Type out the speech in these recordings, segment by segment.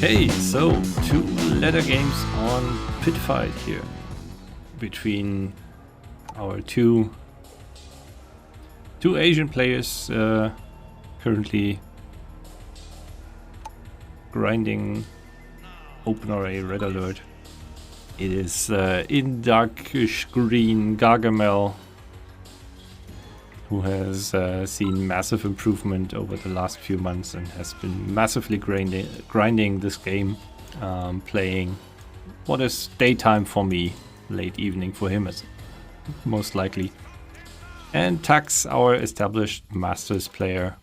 Okay, so 2 ladder games on pit fight here between our two Asian players currently grinding OpenRA Red Alert. It is in darkish green Gargamel, who has seen massive improvement over the last few months and has been massively grinding this game, playing what is daytime for me, late evening for him is most likely. And Tux, our established Masters player,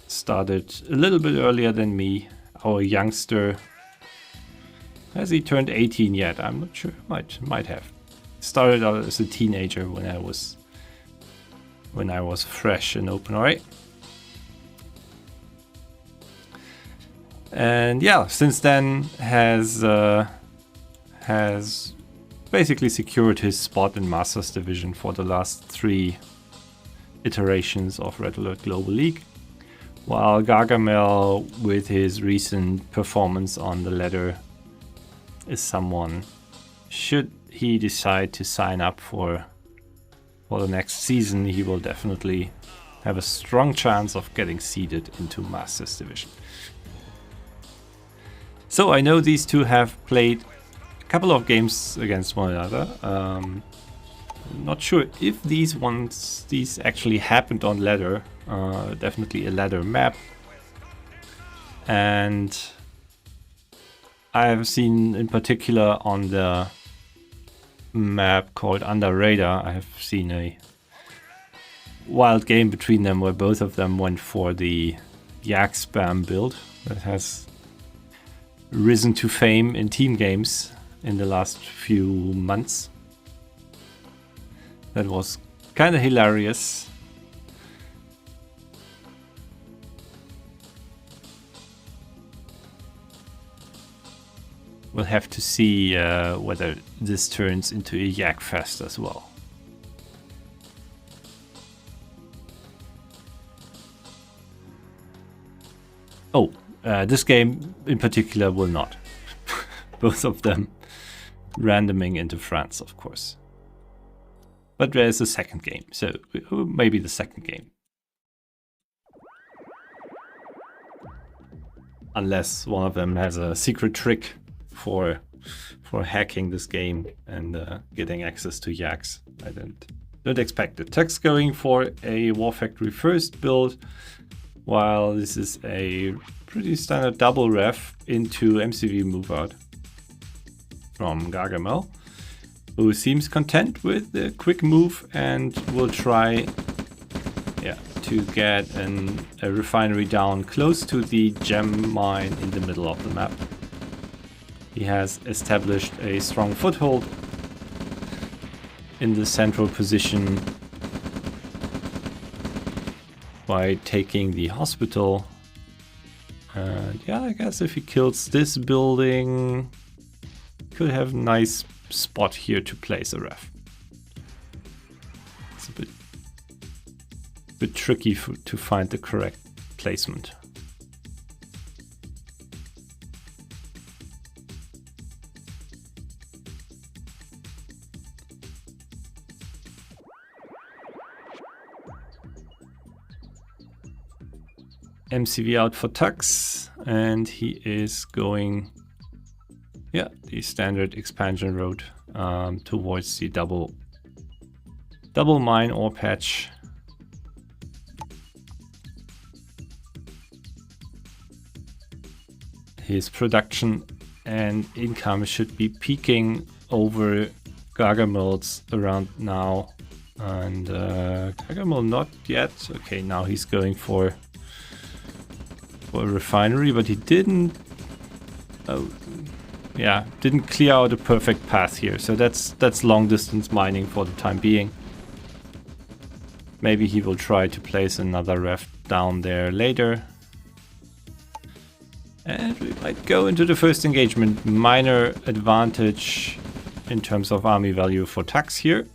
started a little bit earlier than me. Our youngster, has he turned 18 yet? I'm not sure. Might have. Started out as a teenager when I was fresh in OpenRA. And yeah, since then has basically secured his spot in Masters Division for the last 3 iterations of Red Alert Global League, while Gargamel, with his recent performance on the ladder, is someone, should he decide to sign up for the next season, he will definitely have a strong chance of getting seeded into Masters Division. So I know these two have played a couple of games against one another. Not sure if these actually happened on ladder. Definitely a ladder map. And I have seen in particular on the map called Under Radar, I have seen a wild game between them where both of them went for the yak spam build that has risen to fame in team games in the last few months. That was kind of hilarious. We'll have to see whether this turns into a yak fest as well. Oh, this game in particular will not. Both of them randoming into France, of course. But there's a second game, so maybe the second game. Unless one of them has a secret trick for hacking this game and getting access to yaks. I don't expect it. Tux going for a War Factory first build, while this is a pretty standard double ref into MCV move out from Gargamel, who seems content with the quick move and will try to get a refinery down close to the gem mine in the middle of the map. He has established a strong foothold in the central position by taking the hospital. And yeah, I guess if he kills this building, could have a nice spot here to place a ref. It's a bit tricky to find the correct placement. MCV out for Tux, and he is going the standard expansion road towards the double mine ore patch. His production and income should be peaking over Gargamel's around now, and Gargamel not yet. Okay, now he's going for a refinery, but he didn't clear out a perfect path here, so that's long distance mining for the time being. Maybe he will try to place another ref down there later. And we might go into the first engagement. Minor advantage in terms of army value for Tux here.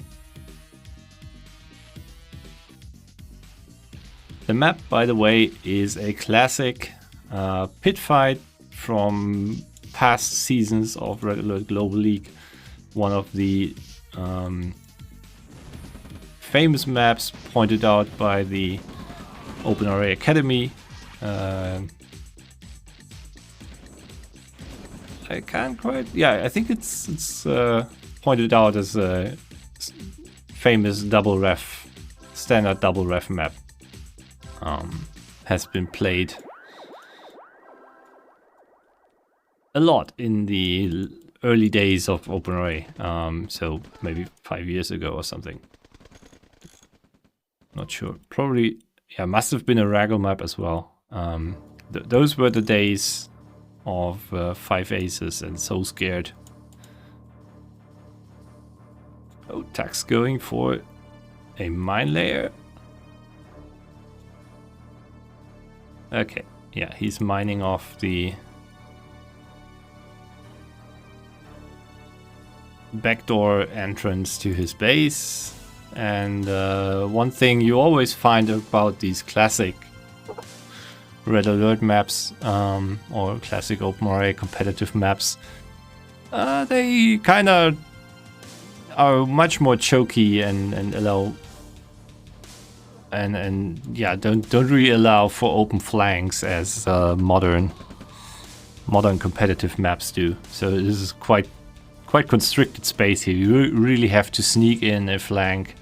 The map, by the way, is a classic pit fight from past seasons of Red Alert Global League. One of the famous maps pointed out by the OpenRA Academy. I can't quite. Yeah, I think it's pointed out as a famous double ref, standard double ref map. Has been played a lot in the early days of OpenRA. So maybe 5 years ago or something. Not sure. Probably, yeah, must have been a Raggle map as well. Those were the days of 5 aces and so scared. Oh, Tax going for a mine layer. Okay, yeah, he's mining off the backdoor entrance to his base. And one thing you always find about these classic Red Alert maps or classic OpenRA competitive maps, they kind of are much more choky and allow and yeah, don't really allow for open flanks as modern competitive maps do. So this is quite constricted space here. You really have to sneak in a flank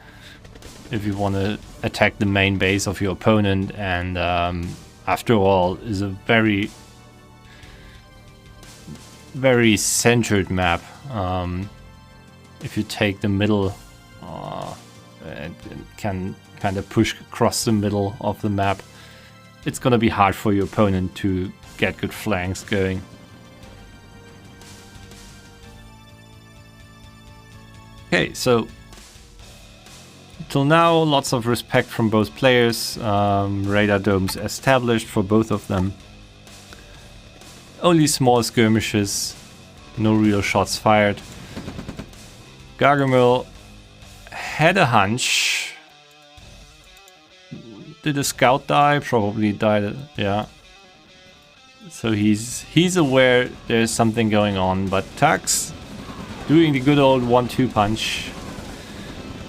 if you want to attack the main base of your opponent, and after all, is a very centered map. If you take the middle and can kind of push across the middle of the map, it's gonna be hard for your opponent to get good flanks going. Okay, so till now, lots of respect from both players. Radar domes established for both of them. Only small skirmishes, no real shots fired. Gargamel had a hunch. Did a scout die? Probably died, yeah. So he's aware there's something going on, but Tax doing the good old 1-2 punch.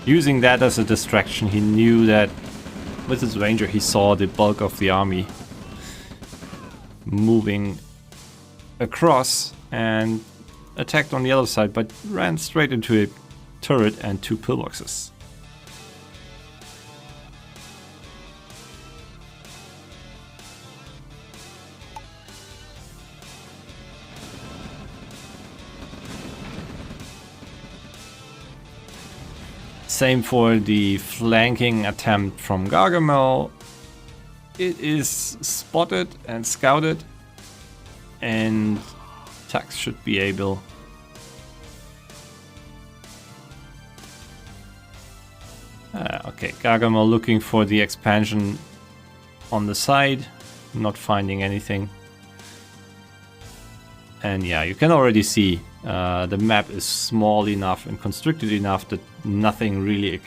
Using that as a distraction. He knew that with his ranger he saw the bulk of the army moving across and attacked on the other side, but ran straight into a turret and 2 pillboxes. Same for the flanking attempt from Gargamel. It is spotted and scouted, and Tax should be able okay, Gargamel looking for the expansion on the side, not finding anything. And yeah, you can already see the map is small enough and constricted enough that nothing really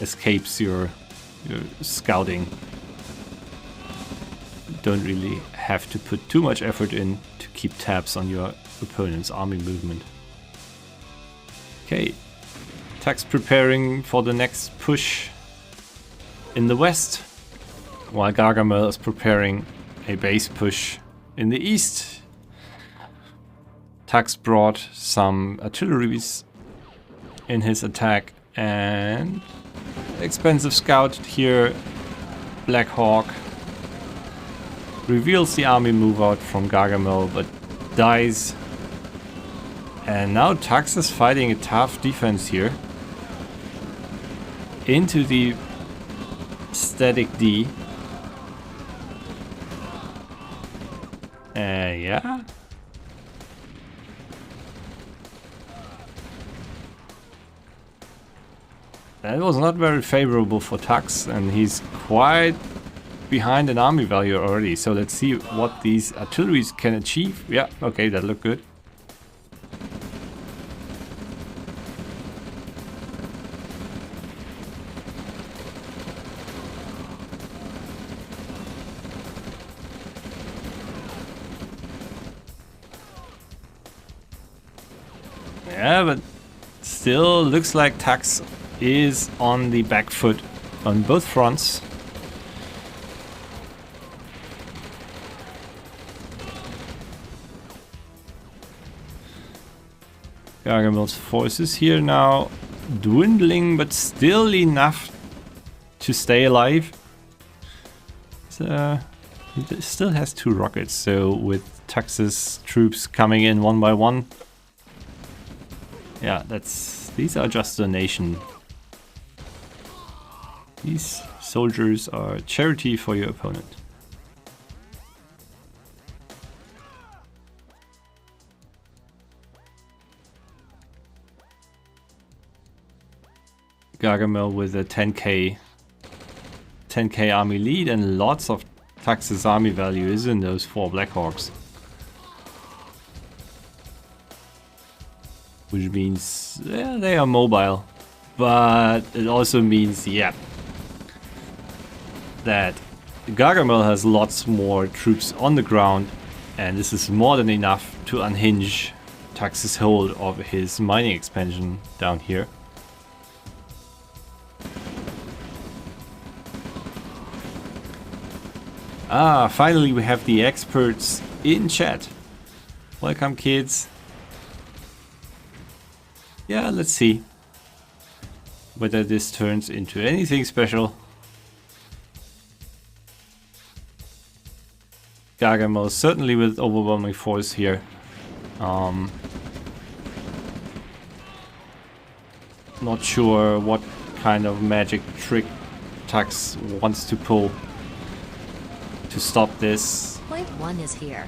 escapes your scouting. Don't really have to put too much effort in to keep tabs on your opponent's army movement. Okay, Tax preparing for the next push in the west, while Gargamel is preparing a base push in the east. Tax brought some artilleries in his attack, and expensive scout here, Black Hawk, reveals the army move out from Gargamel but dies. And now Tax is fighting a tough defense here into the static D. Yeah. That was not very favorable for Tax, and he's quite behind an army value already. So let's see what these artilleries can achieve. Yeah, okay, that looked good. Yeah, but still looks like Tax is on the back foot on both fronts. Gargamel's forces here now dwindling, but still enough to stay alive. He still has 2 rockets, so with Tax's troops coming in one by one, yeah, these are just a donation. These soldiers are charity for your opponent. Gargamel with a 10k army lead, and lots of Tax's army value is in those 4 Blackhawks. Which means, yeah, they are mobile. But it also means, yeah, that Gargamel has lots more troops on the ground, and this is more than enough to unhinge Tax's hold of his mining expansion down here. Ah, finally we have the experts in chat. Welcome, kids. Yeah, let's see whether this turns into anything special. Gargamel certainly with overwhelming force here. Not sure what kind of magic trick Tax wants to pull to stop this. Point 1 is here.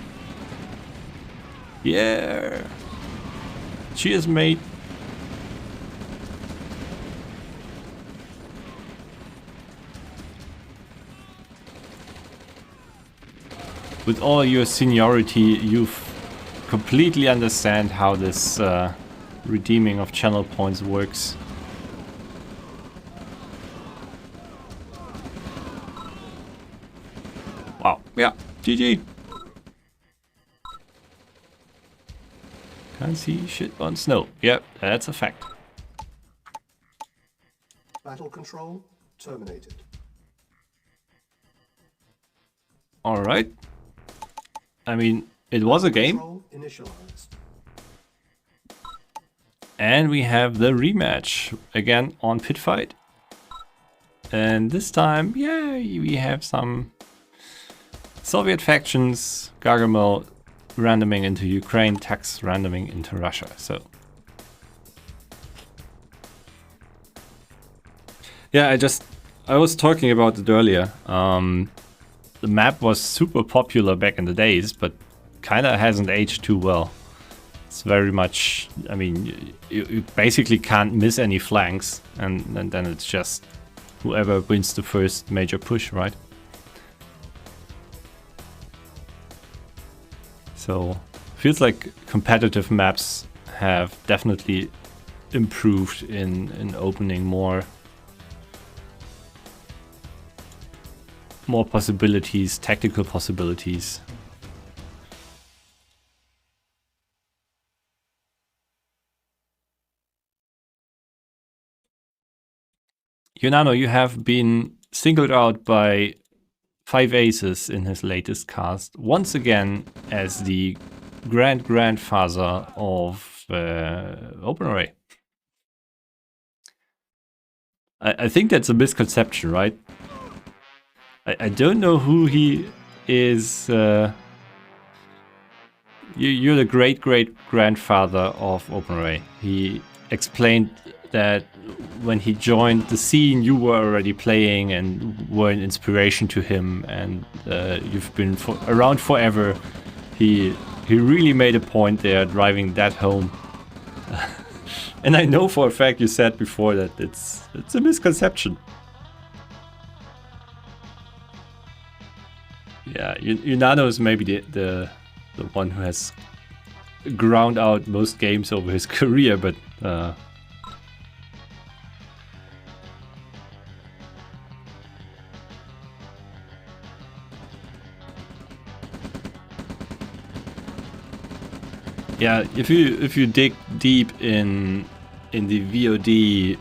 Yeah. Cheers, mate. With all your seniority, you completely understand how this redeeming of channel points works. Wow, yeah, GG. Can't see shit on snow. Yep, that's a fact. Battle control terminated. Alright. I mean, it was a game. Control initialized. And we have the rematch again on Pit Fight. And this time, yeah, we have some Soviet factions, Gargamel randoming into Ukraine, Tax randoming into Russia. So yeah, I was talking about it earlier. The map was super popular back in the days, but kinda hasn't aged too well. It's very much, I mean, you basically can't miss any flanks, and then it's just whoever wins the first major push, right? So feels like competitive maps have definitely improved in opening more possibilities, tactical possibilities. Yunano, you have been singled out by 5 Aces in his latest cast, once again as the grandfather of OpenRA. I think that's a misconception, right? I don't know who he is. You're the great-great-grandfather of OpenRA. He explained that when he joined the scene, you were already playing and were an inspiration to him, and you've been around forever. He really made a point there, driving that home. And I know for a fact you said before that it's a misconception. Yeah, Yunano is maybe the one who has ground out most games over his career, but yeah, if you dig deep in the VOD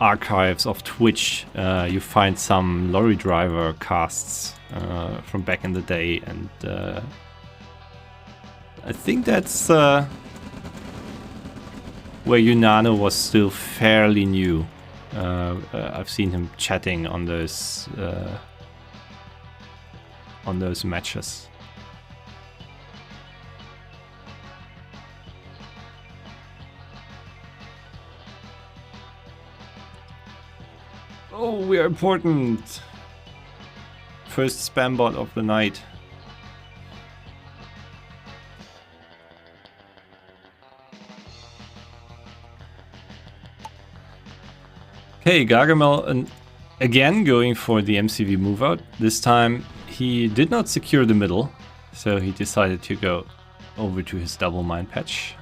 archives of Twitch, you find some lorry driver casts from back in the day, and I think that's where Yunano was still fairly new. I've seen him chatting on those matches. Oh, we are important. First spam bot of the night. Okay, Gargamel again going for the MCV move out. This time he did not secure the middle, so he decided to go over to his double mine patch.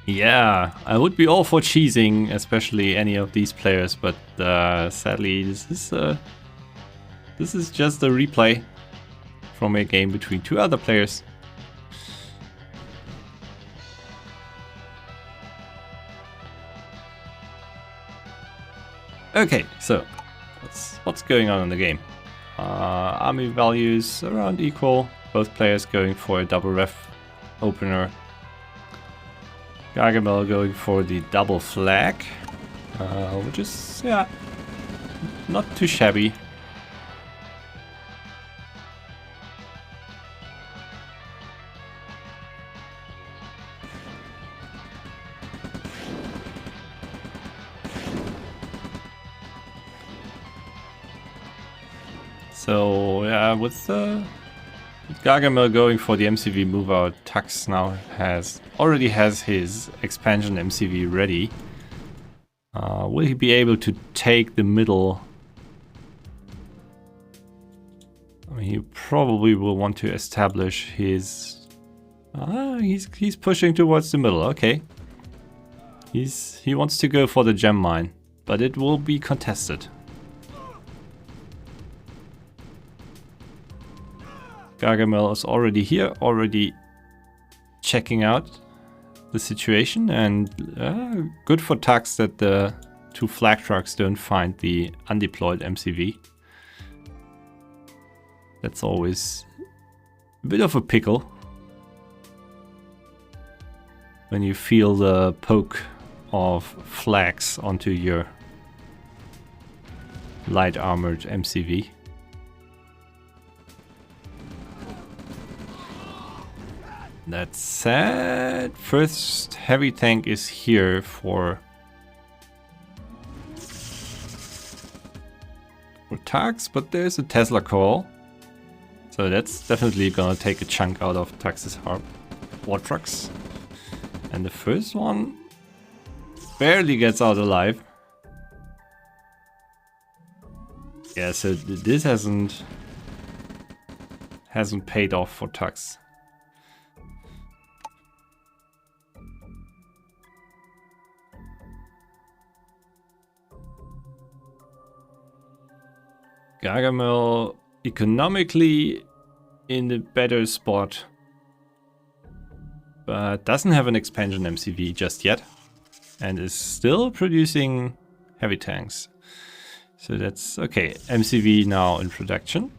Yeah, I would be all for cheesing, especially any of these players, but sadly this is just a replay from a game between two other players. Okay, so what's going on in the game? Army values around equal, both players going for a double ref opener. Gargamel going for the double flag, which is, yeah, not too shabby. So, yeah, with Gargamel going for the MCV move out, Tux now already has his expansion MCV ready. Will he be able to take the middle? I mean, he probably will want to establish his... he's pushing towards the middle, okay. He wants to go for the gem mine, but it will be contested. Gargamel is already here, already checking out the situation, and good for Tux that the two flag trucks don't find the undeployed MCV. That's always a bit of a pickle when you feel the poke of flags onto your light armored MCV. That said, first heavy tank is here for Tux, but there's a Tesla call, so that's definitely gonna take a chunk out of Tux's war trucks. And the first one barely gets out alive. Yeah, so this hasn't paid off for Tux. Gargamel economically in the better spot, but doesn't have an expansion MCV just yet, and is still producing heavy tanks. So that's okay. MCV now in production.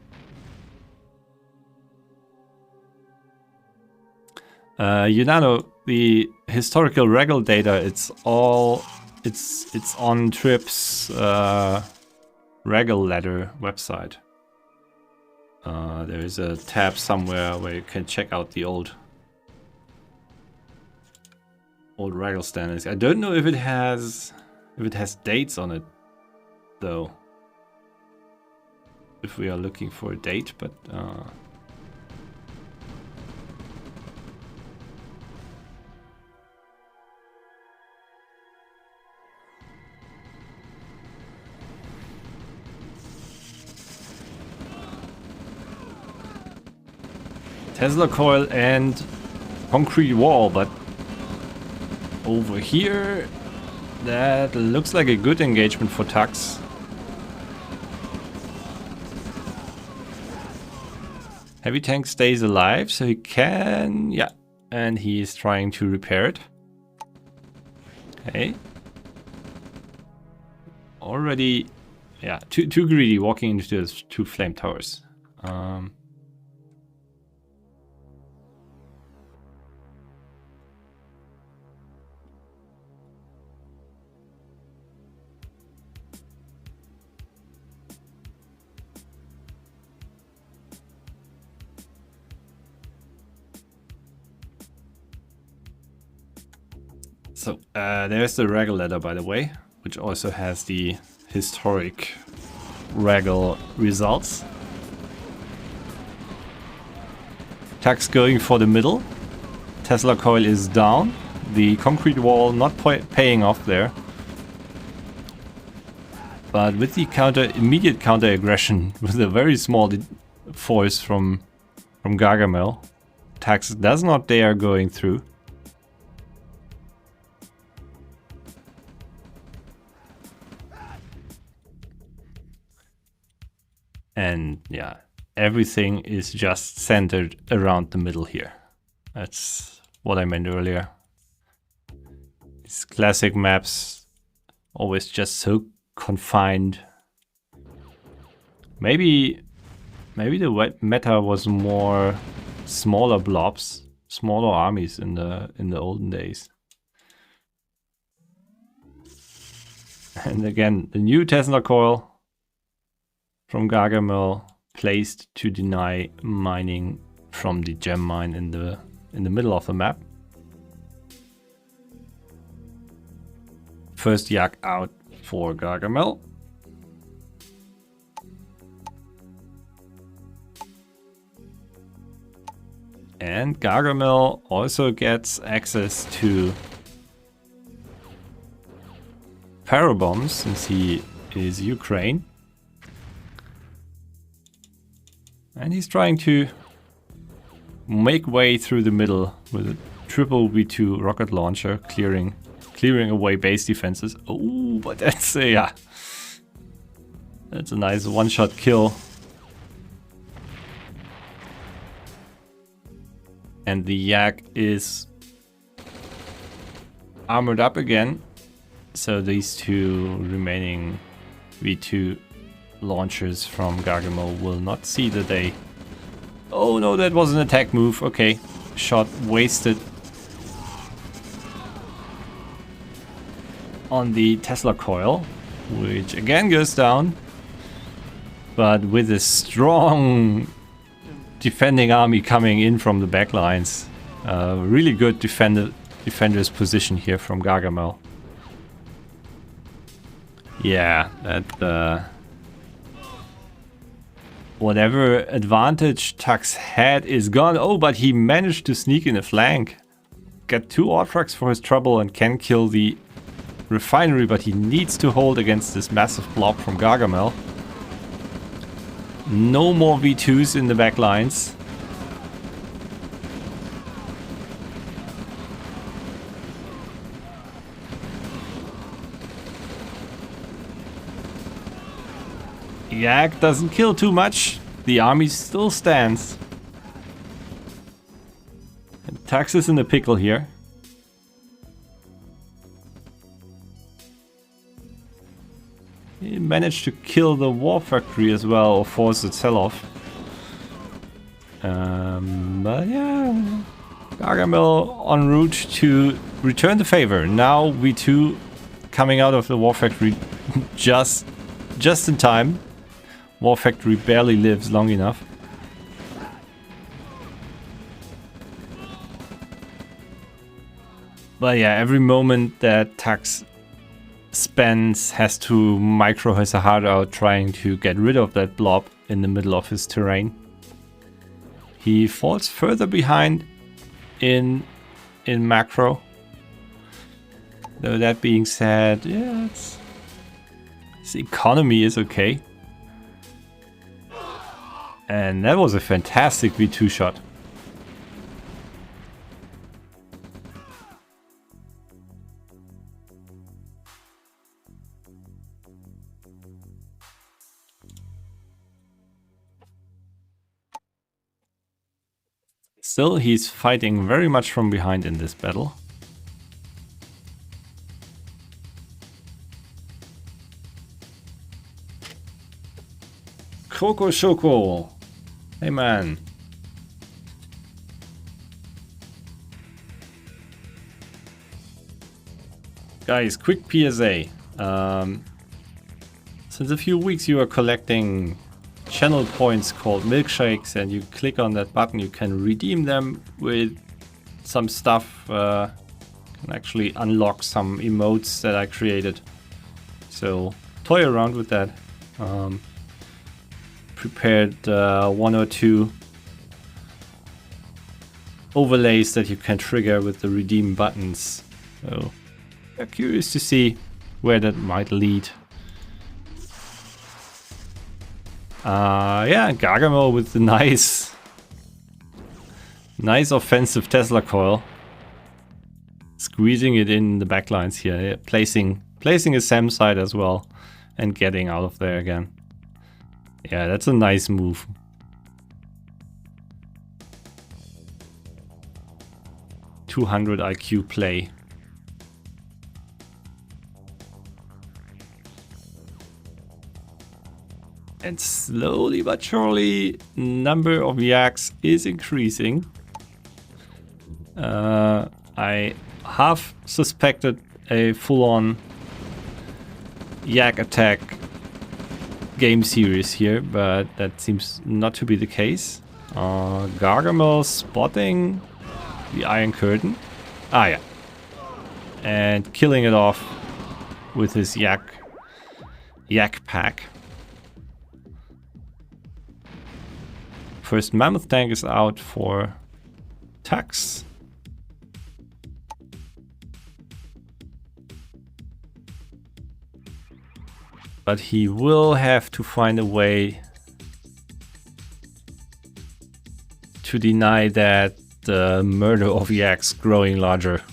Yunano, the historical regal data, it's on Trip's regal ladder website. There is a tab somewhere where you can check out the old regal standings. I don't know if it has dates on it though. If we are looking for a date, but Tesla coil and concrete wall, but over here That looks like a good engagement for Tux. Heavy tank stays alive, so he can... yeah. And he's trying to repair it. Okay. Already... yeah, too greedy walking into those 2 flame towers. So, there's the Red Alert, by the way, which also has the historic Regal results. Tux going for the middle. Tesla coil is down. The concrete wall not paying off there. But with the immediate counter aggression, with a very small force from Gargamel, Tux does not dare going through. And yeah, everything is just centered around the middle here. That's what I meant earlier. These classic maps, always just so confined. Maybe the meta was more smaller blobs, smaller armies in the olden days. And again, the new Tesla coil from Gargamel, placed to deny mining from the gem mine in the middle of the map. First yak out for Gargamel. And Gargamel also gets access to parabombs since he is Ukraine. And he's trying to make way through the middle with a triple V2 rocket launcher, clearing away base defenses. Oh, but that's yeah, that's a nice one-shot kill. And the yak is armored up again, so these 2 remaining V2 launchers from Gargamel will not see the day. Oh no, that was an attack move. Okay, shot wasted on the Tesla coil, which again goes down, but with a strong defending army coming in from the backlines. Really good defender's position here from Gargamel. Yeah, that whatever advantage Tux had is gone. Oh, but he managed to sneak in a flank. Get 2 Autrax for his trouble and can kill the refinery, but he needs to hold against this massive blob from Gargamel. No more V2s in the back lines. Yak doesn't kill too much. The army still stands. And Tux is in the pickle here. He managed to kill the war factory as well, or force it sell-off. But yeah, Gargamel en route to return the favor. Now V2 coming out of the war factory just in time. War factory barely lives long enough. But yeah, every moment that Tux spends has to micro his heart out trying to get rid of that blob in the middle of his terrain. He falls further behind in macro. Though that being said, yeah, his economy is okay. And that was a fantastic V2 shot. Still, he's fighting very much from behind in this battle. Coco Shoko. Hey man. Guys, quick PSA. Since a few weeks you are collecting channel points called milkshakes, and you click on that button, you can redeem them with some stuff. Can actually unlock some emotes that I created. So toy around with that. Prepared 1 or 2 overlays that you can trigger with the redeem buttons. So I'm curious to see where that might lead. Yeah, Gargamel with the nice offensive Tesla coil. Squeezing it in the backlines here, yeah, placing a SAM side as well, and getting out of there again. Yeah, that's a nice move. .200 IQ play. And slowly but surely, number of yaks is increasing. I have suspected a full-on yak attack game series here, but that seems not to be the case. Gargamel spotting the Iron Curtain. Ah, yeah. And killing it off with his yak pack. First Mammoth Tank is out for Tux. But he will have to find a way to deny that the murder of yaks growing larger.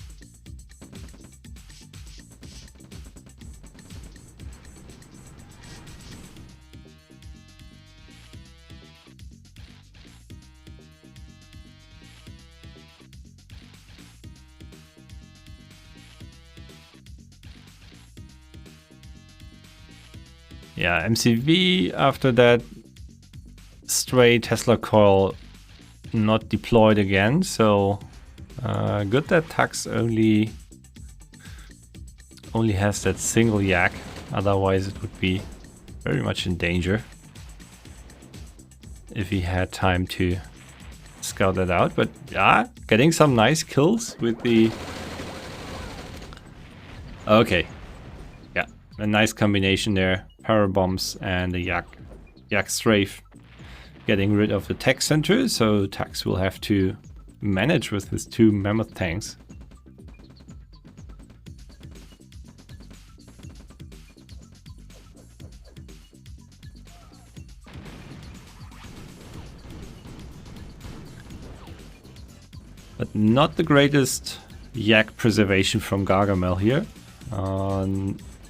Yeah, MCV after that stray Tesla coil not deployed again, so good that Tux only has that single yak, otherwise it would be very much in danger if he had time to scout that out. But yeah, getting some nice kills with the... Okay, yeah, a nice combination there. Power bombs and the yak strafe getting rid of the tech center, so Tux will have to manage with his 2 mammoth tanks. But not the greatest yak preservation from Gargamel here.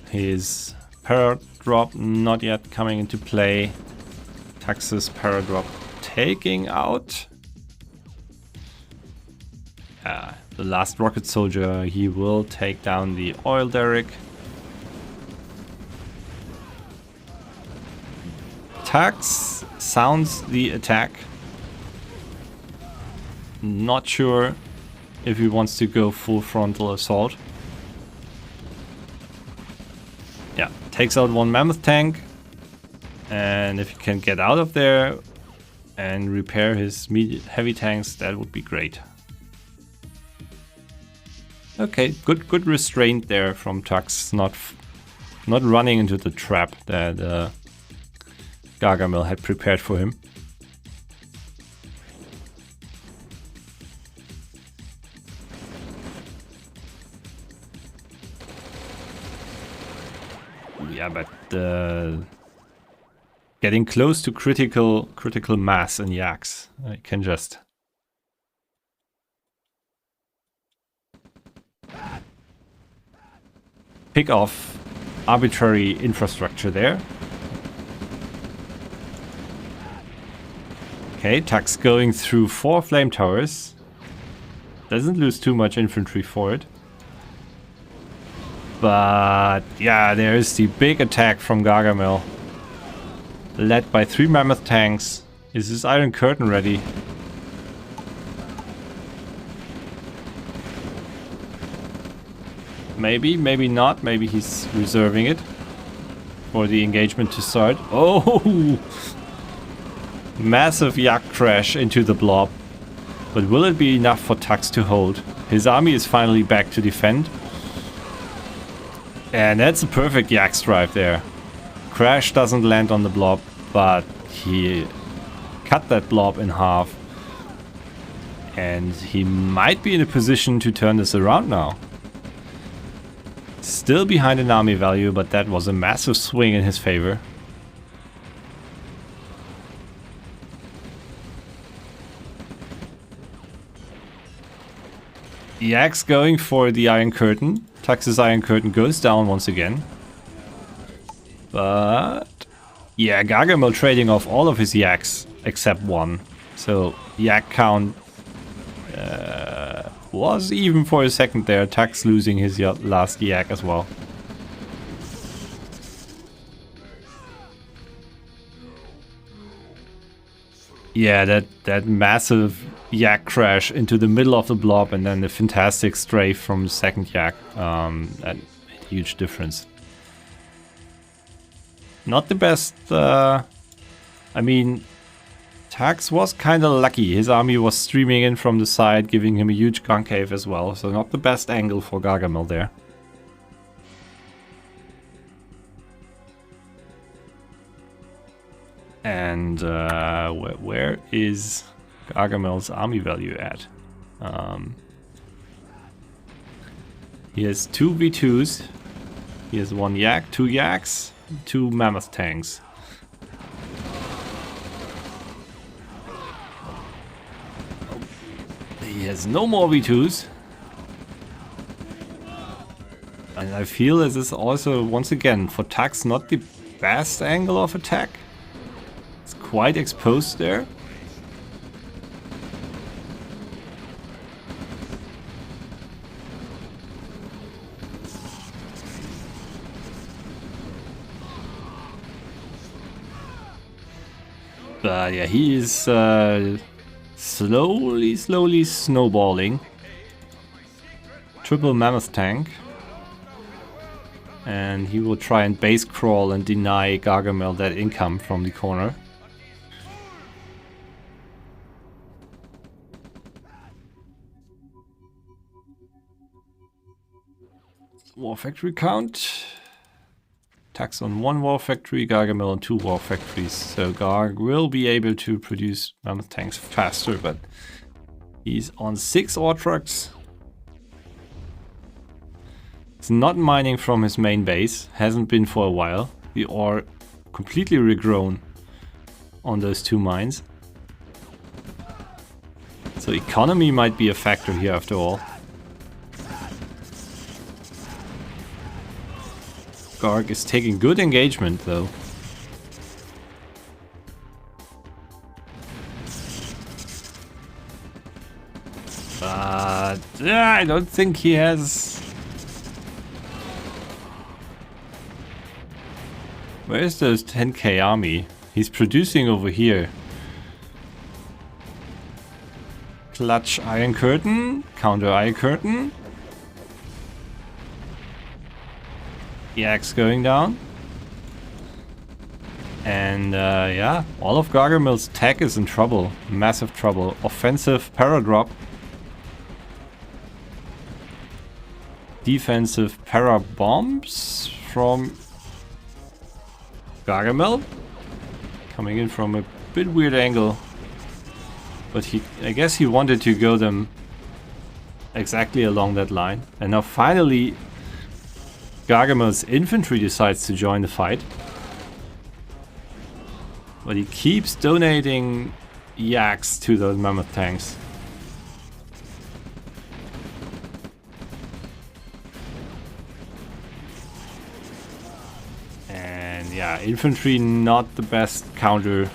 His para drop not yet coming into play. Tux's para drop taking out the last rocket soldier. He will take down the oil derrick. Tux sounds the attack. Not sure if he wants to go full frontal assault. Yeah, takes out 1 mammoth tank, and if he can get out of there and repair his heavy tanks, that would be great. Okay, good restraint there from Tux, not running into the trap that Gargamel had prepared for him. Yeah, but getting close to critical mass in yaks, I can just pick off arbitrary infrastructure there. Okay, Tux going through 4 flame towers. Doesn't lose too much infantry for it. But yeah, there is the big attack from Gargamel. Led by 3 mammoth tanks. Is his Iron Curtain ready? Maybe, maybe not. Maybe he's reserving it for the engagement to start. Oh! Massive yak crash into the blob. But will it be enough for Tux to hold? His army is finally back to defend. And that's a perfect yak strike there. Crash doesn't land on the blob, but he cut that blob in half. And he might be in a position to turn this around now. Still behind in army value, but that was a massive swing in his favor. Yak's going for the Iron Curtain. Tux's Iron Curtain goes down once again. But yeah, Gargamel trading off all of his Yaks except one. So Yak count was even for a second there. Tux losing his last Yak as well. Yeah, that massive Yak crash into the middle of the blob and then the fantastic strafe from the second Yak. That made a huge difference. Not the best. I mean, Tux was kind of lucky. His army was streaming in from the side, giving him a huge concave as well. So not the best angle for Gargamel there. And where is Gargamel's army value at? He has 2 V2s. He has 1 Yak, 2 Yaks, 2 mammoth tanks. He has no more V2s. And I feel this is also, once again, for Tux not the best angle of attack. It's quite exposed there. But yeah, he is slowly snowballing. Triple mammoth tank. And he will try and base crawl and deny Gargamel that income from the corner. War factory count. Tux on 1 war factory, Gargamel on 2 war factories. So Garg will be able to produce mammoth tanks faster, but he's on 6 ore trucks. It's not mining from his main base, hasn't been for a while. The ore completely regrown on those 2 mines. So economy might be a factor here after all. Garg is taking good engagement though. But I don't think he has... Where's those 10k army? He's producing over here. Clutch Iron Curtain, counter Iron Curtain. Yak's going down. And yeah, all of Gargamel's tech is in trouble. Massive trouble. Offensive paradrop. Defensive para bombs from Gargamel. Coming in from a bit weird angle. But I guess he wanted to go them exactly along that line. And now finally Gargamel's infantry decides to join the fight. But he keeps donating Yaks to those mammoth tanks. And yeah, infantry not the best counter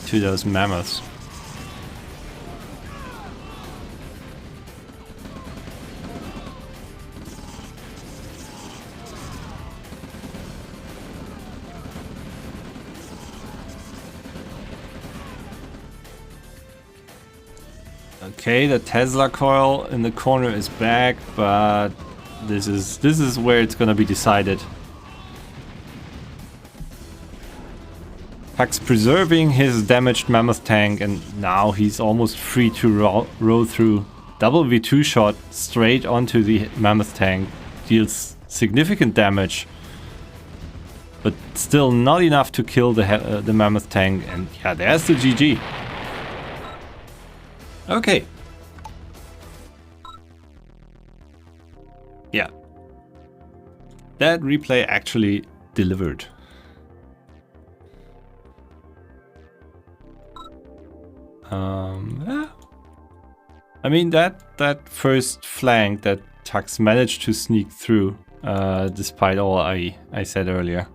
to those mammoths. Okay, the Tesla coil in the corner is back, but this is where it's gonna be decided. Pax preserving his damaged mammoth tank, and now he's almost free to roll through. Double V2 shot straight onto the mammoth tank deals significant damage, but still not enough to kill the mammoth tank. And yeah, there's the GG. Okay. Yeah. That replay actually delivered. Yeah. I mean, that first flank that Tux managed to sneak through, despite all I said earlier,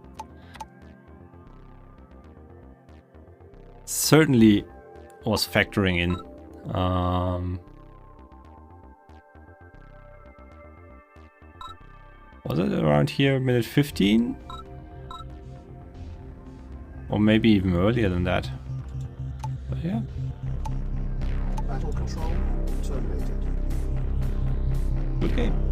certainly was factoring in. Was it around here, minute 15? Or maybe even earlier than that. But yeah. Battle control terminated. Good game.